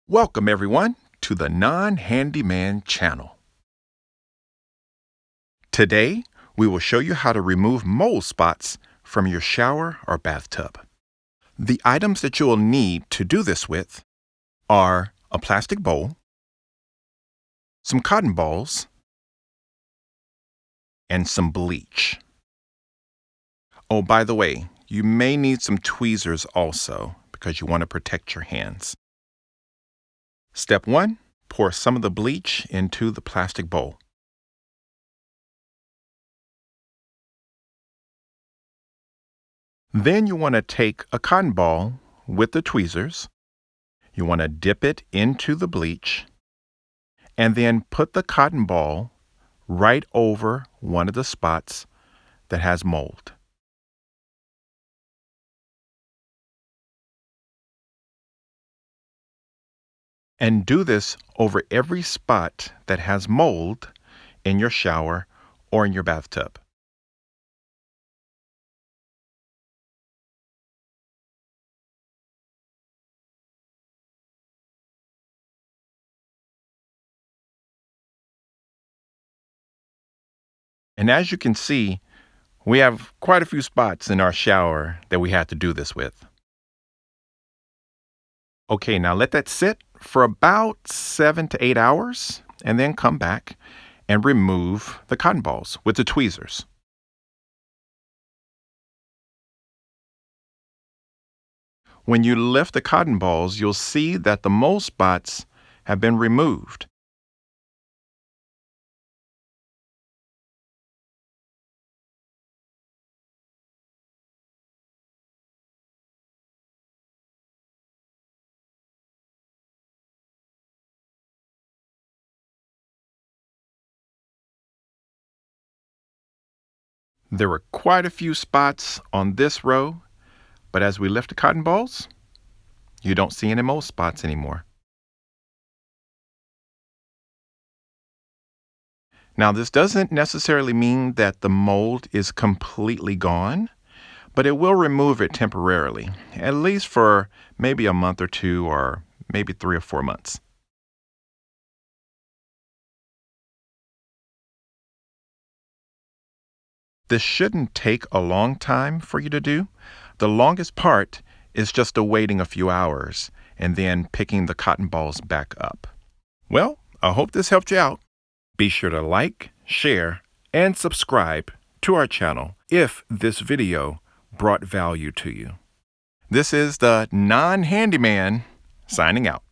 Welcome everyone to the Non-Handyman channel. Today, we will show you how to remove mold spots from your shower or bathtub. The items that you will need to do this with are a plastic bowl, some cotton balls, and some bleach. Oh, by the way, you may need some tweezers also because you want to protect your hands. Step 1, pour some of the bleach into the plastic bowl. Then you want to take a cotton ball with the tweezers. You want to dip it into the bleach and then put the cotton ball right over one of the spots that has mold. And do this over every spot that has mold in your shower or in your bathtub. And as you can see, we have quite a few spots in our shower that we have to do this with. Okay, now let that sit for about 7 to 8 hours and then come back and remove the cotton balls with the tweezers. When you lift the cotton balls, you'll see that the mold spots have been removed. There were quite a few spots on this row, but as we lift the cotton balls, you don't see any mold spots anymore. Now, this doesn't necessarily mean that the mold is completely gone, but it will remove it temporarily, at least for maybe a month or two or maybe 3 or 4 months. This shouldn't take a long time for you to do. The longest part is just waiting a few hours and then picking the cotton balls back up. Well, I hope this helped you out. Be sure to like, share, and subscribe to our channel if this video brought value to you. This is the Non-Handyman signing out.